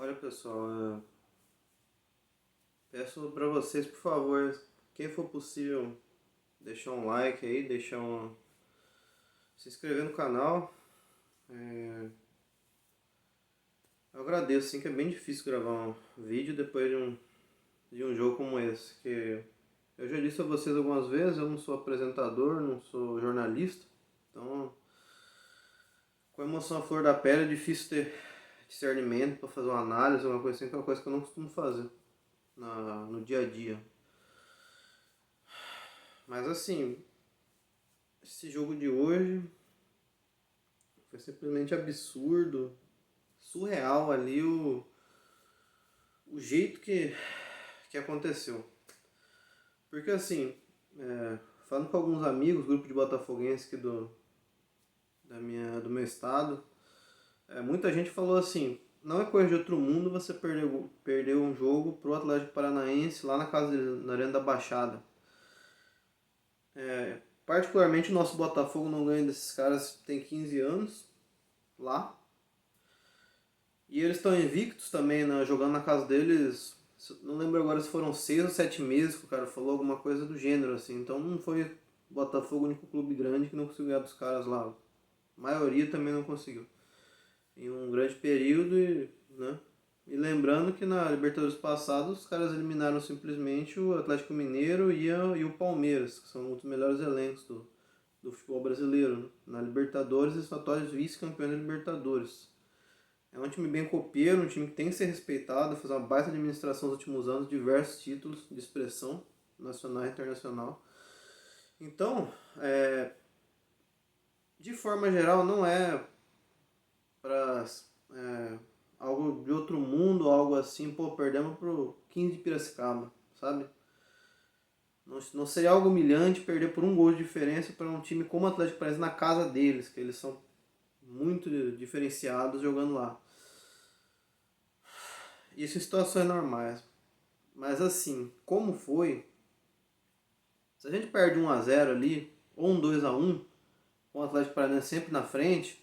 Olha pessoal, peço para vocês, por favor, quem for possível, deixar um like aí, se inscrever no canal. Eu agradeço, sim, que é bem difícil gravar um vídeo depois de um jogo como esse, que eu já disse a vocês algumas vezes, eu não sou apresentador, não sou jornalista, então com a emoção à flor da pele é difícil ter discernimento para fazer uma análise, uma coisa assim, que é uma coisa que eu não costumo fazer no dia a dia. Mas assim, esse jogo de hoje foi simplesmente absurdo, surreal ali o jeito que aconteceu. Porque assim, falando com alguns amigos, grupo de botafoguenses aqui do meu estado, muita gente falou assim, não é coisa de outro mundo você perder um jogo pro Atlético Paranaense lá na casa dele, na Arena da Baixada. Particularmente o nosso Botafogo não ganha desses caras tem 15 anos lá. E eles estão invictos também, né, jogando na casa deles. Não lembro agora se foram 6 ou 7 meses que o cara falou, alguma coisa do gênero, assim. Então não foi Botafogo o único clube grande que não conseguiu ganhar dos caras lá. A maioria também não conseguiu. Em um grande período, né? E lembrando que na Libertadores passada os caras eliminaram simplesmente o Atlético Mineiro e o Palmeiras, que são um dos melhores elencos do futebol brasileiro. Né? Na Libertadores, eles são atuais vice-campeões da Libertadores. É um time bem copeiro, um time que tem que ser respeitado, fazer uma baita administração nos últimos anos, diversos títulos de expressão nacional e internacional. Então, de forma geral, não é para algo de outro mundo, algo assim, pô, perdemos pro 15 de Piracicaba, sabe? Não seria algo humilhante perder por um gol de diferença para um time como o Atlético Paranaense na casa deles, que eles são muito diferenciados jogando lá. Isso em situações normais. Mas assim, como foi? Se a gente perde 1-0 ali, ou um 2-1, com o Atlético Paranaense sempre na frente,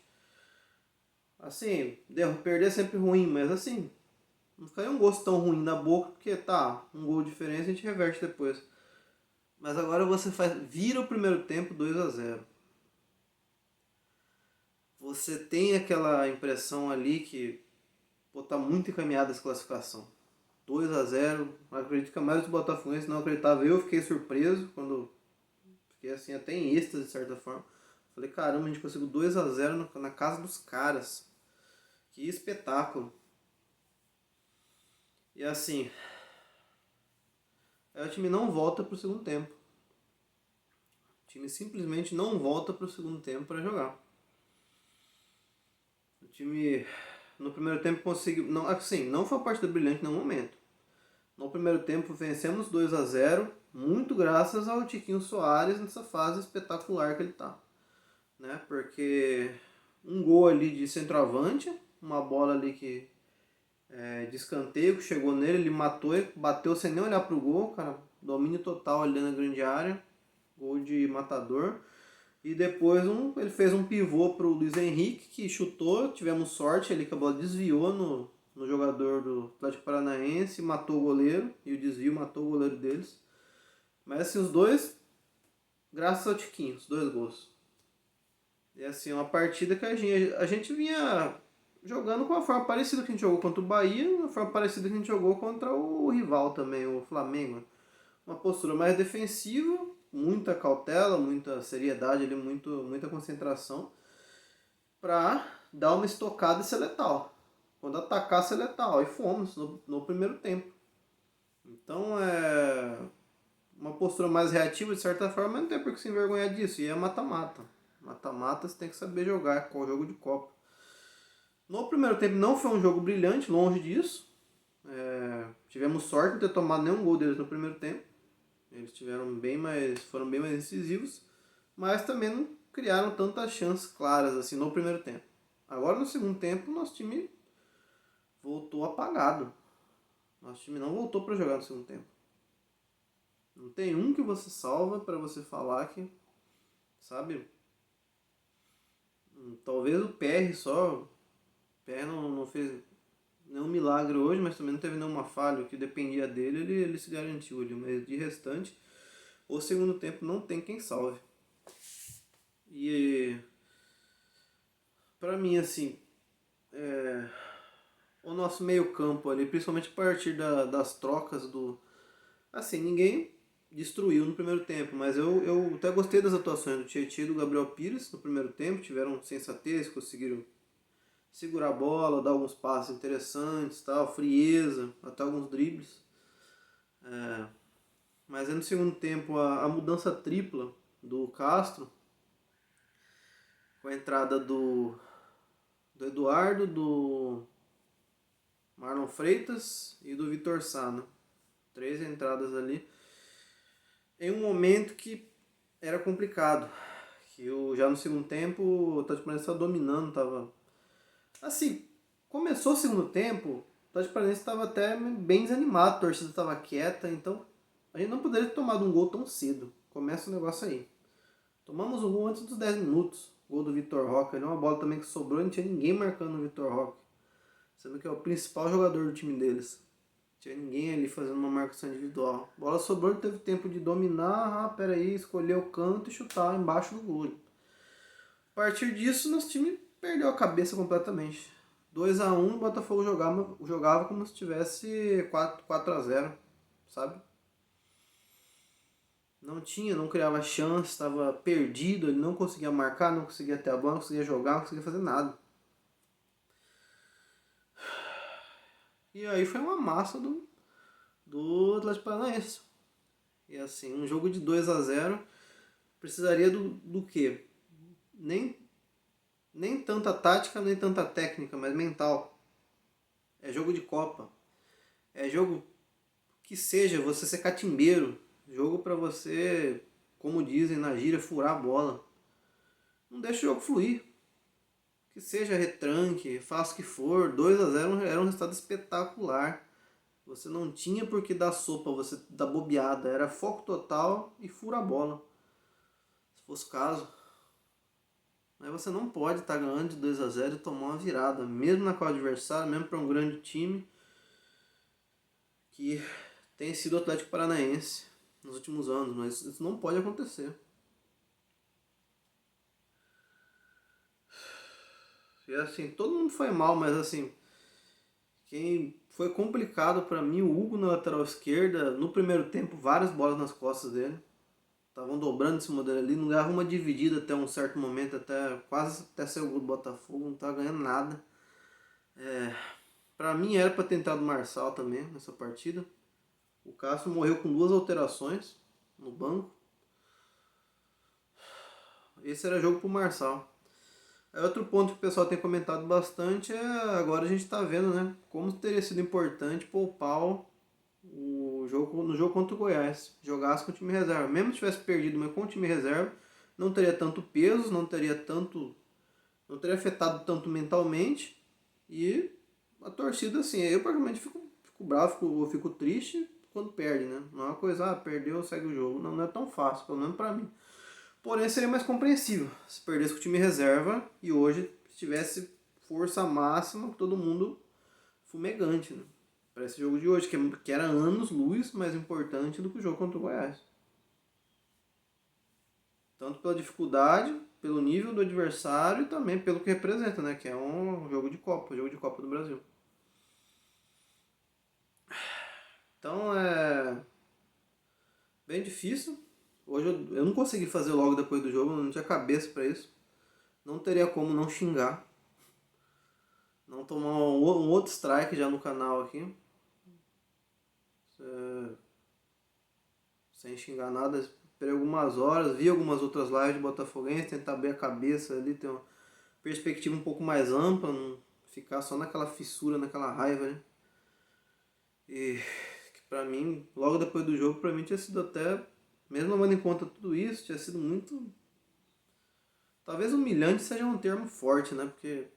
assim, perder é sempre ruim, mas assim, não ficaria um gosto tão ruim na boca, porque tá, um gol de diferença a gente reverte depois. Mas agora você vira o primeiro tempo 2-0. Você tem aquela impressão ali que, pô, tá muito encaminhada essa classificação. 2-0, acredito que a maioria dos botafoguenses não acreditava. Eu fiquei surpreso quando fiquei assim, até em êxtase de certa forma. Falei, caramba, a gente conseguiu 2-0 na casa dos caras. Que espetáculo. E assim, o time não volta pro segundo tempo. O time simplesmente não volta pro segundo tempo para jogar. O time no primeiro tempo conseguiu, não, assim, não foi uma partida brilhante no momento. No primeiro tempo vencemos 2-0, muito graças ao Tiquinho Soares nessa fase espetacular que ele tá, né? Porque um gol ali de centroavante, uma bola ali de escanteio que chegou nele, ele matou, bateu sem nem olhar pro gol, cara, domínio total ali na grande área, gol de matador. E depois ele fez um pivô pro Luiz Henrique, que chutou, tivemos sorte ali que a bola desviou no jogador do Atlético Paranaense, matou o goleiro, e o desvio matou o goleiro deles. Mas assim, os dois, graças ao Tiquinho, os dois gols. E assim, uma partida que a gente vinha jogando com uma forma parecida que a gente jogou contra o Bahia, uma forma parecida que a gente jogou contra o rival também, o Flamengo. Uma postura mais defensiva, muita cautela, muita seriedade ali, muita concentração, para dar uma estocada e ser letal. Quando atacar, ser letal. E fomos no primeiro tempo. Então uma postura mais reativa de certa forma, mas não tem por que se envergonhar disso. E é mata-mata. Mata-mata você tem que saber jogar, com o jogo de Copa. No primeiro tempo não foi um jogo brilhante, longe disso. Tivemos sorte de ter tomado nenhum gol deles no primeiro tempo. Eles foram bem mais decisivos, mas também não criaram tantas chances claras assim no primeiro tempo. Agora no segundo tempo, nosso time voltou apagado. Nosso time não voltou para jogar no segundo tempo. Não tem um que você salva para você falar que, sabe? Talvez o PR só. O PR não fez nenhum milagre hoje, mas também não teve nenhuma falha. O que dependia dele, ele se garantiu ali. Mas de restante, o segundo tempo não tem quem salve. E pra mim, assim, o nosso meio campo ali, principalmente a partir das trocas do... Assim, ninguém destruiu no primeiro tempo, mas eu até gostei das atuações do Tietchan e do Gabriel Pires no primeiro tempo. Tiveram sensatez, conseguiram segurar a bola, dar alguns passes interessantes, tal, frieza, até alguns dribles. Mas aí no segundo tempo a mudança tripla do Castro, com a entrada do Eduardo, do Marlon Freitas e do Vitor Sá, né? 3 entradas ali em um momento que era complicado. Que já no segundo tempo o Atlético Paranaense estava dominando, tava... Assim, começou o segundo tempo, o Atlético Paranaense estava até bem desanimado, a torcida estava quieta, então a gente não poderia ter tomado um gol tão cedo. Começa o negócio aí. Tomamos um gol antes dos 10 minutos. Gol do Vitor Roque. Ali uma bola também que sobrou e não tinha ninguém marcando o Vitor Roque. Sendo que é o principal jogador do time deles. Não tinha ninguém ali fazendo uma marcação individual. A bola sobrou, ele teve tempo de dominar. Peraí, escolher o canto e chutar embaixo do gol. A partir disso, nosso time perdeu a cabeça completamente. 2-1, o Botafogo jogava como se tivesse 4-0, sabe? Não criava chance, estava perdido, ele não conseguia marcar, não conseguia ter a bola, não conseguia jogar, não conseguia fazer nada. E aí foi uma massa do Atlético Paranaense. E assim, um jogo de 2-0 precisaria do quê? Nem tanta tática, nem tanta técnica, mas mental. É jogo de Copa. É jogo que seja você ser catimbeiro. Jogo para você, como dizem na gíria, furar a bola. Não deixa o jogo fluir. Que seja retranque, faça o que for, 2-0 era um resultado espetacular. Você não tinha por que dar sopa, você dar bobeada. Era foco total e fura a bola. Se fosse o caso. Mas você não pode estar ganhando de 2-0 e tomar uma virada. Mesmo na qual adversário, mesmo para um grande time que tem sido o Atlético Paranaense nos últimos anos. Mas isso não pode acontecer. E assim, todo mundo foi mal, mas assim, quem foi complicado para mim, o Hugo na lateral esquerda, no primeiro tempo, várias bolas nas costas dele. Estavam dobrando esse modelo ali, não ganhava uma dividida até um certo momento, quase até ser o gol do Botafogo, não estava ganhando nada. Para mim era para ter entrado o Marçal também nessa partida. O Castro morreu com 2 alterações no banco. Esse era jogo pro Marçal. Aí outro ponto que o pessoal tem comentado bastante é agora a gente está vendo, né, como teria sido importante poupar no jogo contra o Goiás. Jogasse com o time reserva. Mesmo que tivesse perdido, mas com o time reserva, não teria tanto peso, não teria afetado tanto mentalmente. E a torcida, assim, eu praticamente fico bravo, fico triste quando perde, né? Não é uma coisa, perdeu, segue o jogo. Não é tão fácil, pelo menos pra mim. Porém, seria mais compreensível se perdesse com o time reserva e hoje tivesse força máxima, todo mundo fumegante, né? Para esse jogo de hoje, que era anos-luz mais importante do que o jogo contra o Goiás. Tanto pela dificuldade, pelo nível do adversário e também pelo que representa, né? Que é um jogo de Copa do Brasil. Então é bem difícil. Hoje eu não consegui fazer logo depois do jogo, não tinha cabeça para isso. Não teria como não xingar. Não tomar um outro strike já no canal aqui. Sem xingar nada. Esperei algumas horas, vi algumas outras lives de Botafoguense, tentar abrir a cabeça ali, ter uma perspectiva um pouco mais ampla, não ficar só naquela fissura, naquela raiva, né? E que pra mim, logo depois do jogo, pra mim tinha sido até, mesmo levando em conta tudo isso, tinha sido muito... Talvez humilhante seja um termo forte, né? Porque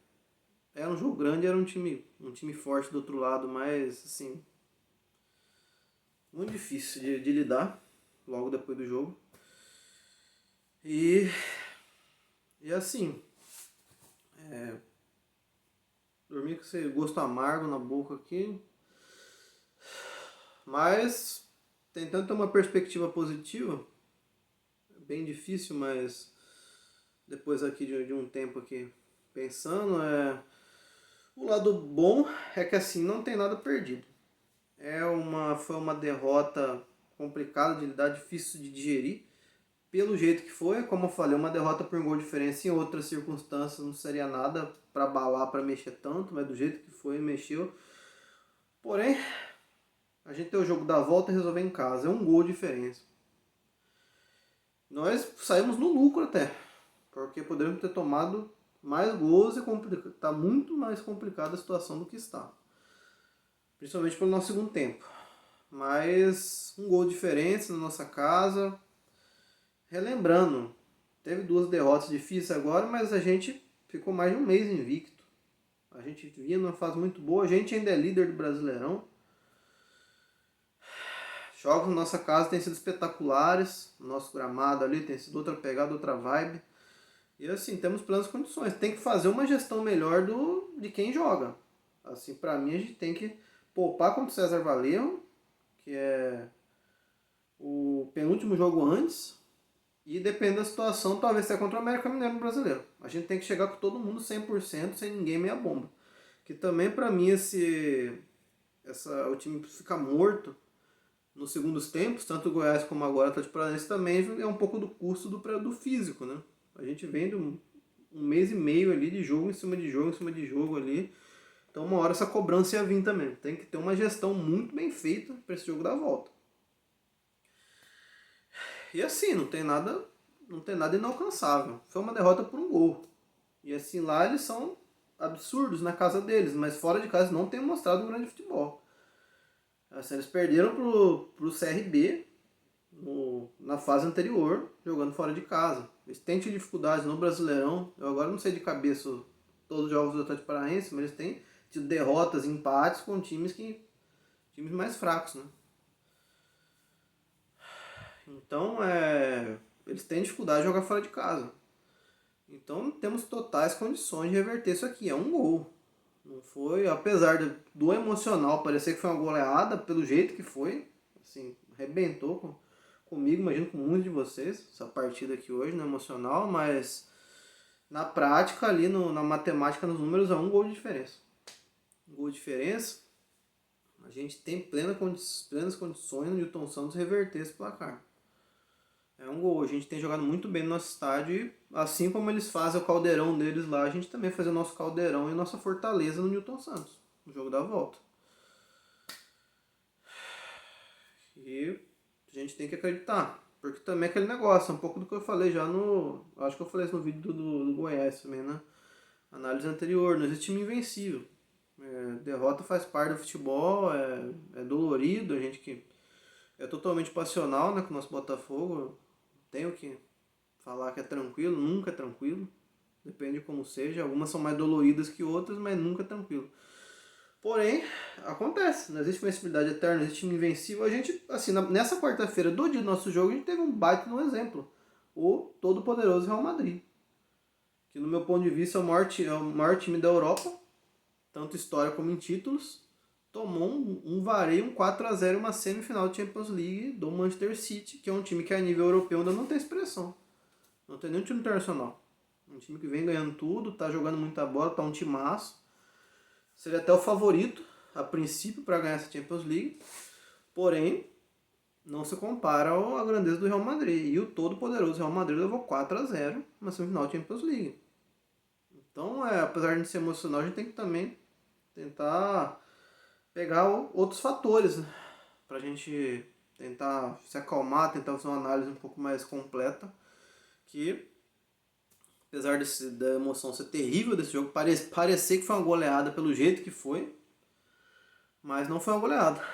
era um jogo grande, era um time forte do outro lado, mas assim, muito difícil de lidar logo depois do jogo. E assim, Dormi com esse gosto amargo na boca aqui. Mas tentando ter uma perspectiva positiva. É bem difícil, mas depois aqui de um tempo aqui pensando, o lado bom é que assim não tem nada perdido. Foi uma derrota complicada de lidar, difícil de digerir. Pelo jeito que foi, como eu falei, uma derrota por um gol de diferença em outras circunstâncias não seria nada para abalar, para mexer tanto, mas do jeito que foi, mexeu. Porém, a gente tem o jogo da volta e resolver em casa. É um gol de diferença. Nós saímos no lucro até, porque poderíamos ter tomado mais gols e está muito mais complicada a situação do que está. Principalmente pelo nosso segundo tempo. Mas um gol de diferença na nossa casa. Relembrando, teve 2 derrotas difíceis agora, mas a gente ficou mais de um mês invicto. A gente vinha numa fase muito boa, a gente ainda é líder do Brasileirão. Jogos na nossa casa têm sido espetaculares, o nosso gramado ali tem sido outra pegada, outra vibe. E assim, temos plenas condições. Tem que fazer uma gestão melhor de quem joga. Assim, pra mim a gente tem que poupar contra o César Valerro, que é o penúltimo jogo antes. E dependendo da situação, talvez seja contra o América Mineiro no Brasileiro. A gente tem que chegar com todo mundo 100%, sem ninguém meia bomba. Que também pra mim o time ficar morto nos segundos tempos, tanto o Goiás como agora o Atlético Paranaense também é um pouco do custo do físico, né? A gente vem de um mês e meio ali de jogo em cima de jogo, em cima de jogo ali. Então uma hora essa cobrança ia vir também. Tem que ter uma gestão muito bem feita para esse jogo dar volta. E assim, não tem nada inalcançável. Foi uma derrota por um gol. E assim, lá eles são absurdos na casa deles, mas fora de casa não tem mostrado um grande futebol. Assim, eles perderam pro CRB na fase anterior, jogando fora de casa. Eles têm tido dificuldades no Brasileirão. Eu agora não sei de cabeça todos os jogos do Atlético Paranaense, mas eles têm tido derrotas, empates com times mais fracos, né? Então, eles têm dificuldade de jogar fora de casa. Então, temos totais condições de reverter isso aqui. É um gol. Não foi, apesar do emocional parecer que foi uma goleada, pelo jeito que foi, assim, arrebentou comigo, imagino com muitos de vocês, essa partida aqui hoje, no emocional, mas na prática ali, na matemática, nos números, é um gol de diferença. Um gol de diferença, a gente tem plenas condições no Newton Santos reverter esse placar. É um gol, a gente tem jogado muito bem no nosso estádio e assim como eles fazem o caldeirão deles lá, a gente também faz o nosso caldeirão e nossa fortaleza no Newton Santos, no jogo da volta. E a gente tem que acreditar, porque também é aquele negócio, é um pouco do que eu falei já acho que eu falei isso no vídeo do Goiás também, né? Análise anterior, não existe time invencível. Derrota faz parte do futebol, é dolorido, a gente que é totalmente passional, né, com o nosso Botafogo. Tenho que falar que é tranquilo, nunca é tranquilo. Depende de como seja. Algumas são mais doloridas que outras, mas nunca é tranquilo. Porém, acontece. Não existe vencibilidade eterna, não existe time invencível. A gente, assim, nessa quarta-feira do dia do nosso jogo, a gente teve um baita no exemplo. O todo-poderoso Real Madrid. Que, no meu ponto de vista, é o maior time da Europa. Tanto história como em títulos. Tomou um vareio, um 4-0 em uma semifinal de Champions League do Manchester City, que é um time que a nível europeu ainda não tem expressão. Não tem nenhum time internacional. Um time que vem ganhando tudo, tá jogando muita bola, tá um timaço. Seria até o favorito, a princípio, para ganhar essa Champions League. Porém, não se compara à grandeza do Real Madrid. E o todo-poderoso Real Madrid levou 4-0 na semifinal de Champions League. Então, apesar de ser emocional, a gente tem que também tentar pegar outros fatores, né? Pra gente tentar se acalmar, tentar fazer uma análise um pouco mais completa, que apesar da emoção ser terrível desse jogo, parecer que foi uma goleada pelo jeito que foi, mas não foi uma goleada.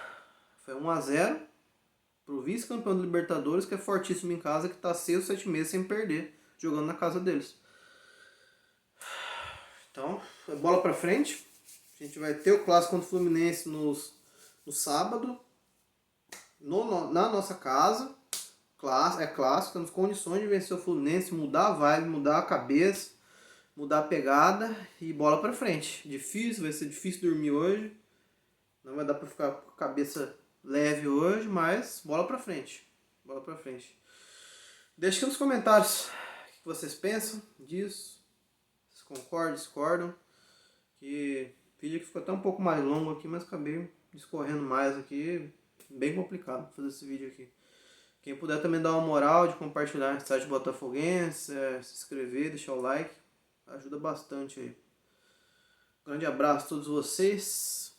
Foi 1-0 pro vice-campeão da Libertadores, que é fortíssimo em casa, que tá 6 ou 7 meses sem perder, jogando na casa deles. Então, bola pra frente. A gente vai ter o clássico contra o Fluminense no sábado, na nossa casa. É clássico, temos condições de vencer o Fluminense, mudar a vibe, mudar a cabeça. mudar a pegada e bola pra frente. Difícil, vai ser difícil dormir hoje. Não vai dar pra ficar com a cabeça leve hoje, mas bola pra frente. Bola pra frente. Deixa aqui nos comentários o que vocês pensam disso. Se concordam, discordam. Que o vídeo ficou até um pouco mais longo aqui, mas acabei discorrendo mais aqui. Bem complicado fazer esse vídeo aqui. Quem puder também dar uma moral de compartilhar no site Botafoguense, se inscrever, deixar o like. Ajuda bastante aí. Grande abraço a todos vocês.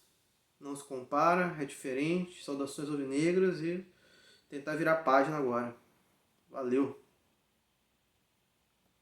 Não se compara, é diferente. Saudações alvinegras e tentar virar página agora. Valeu!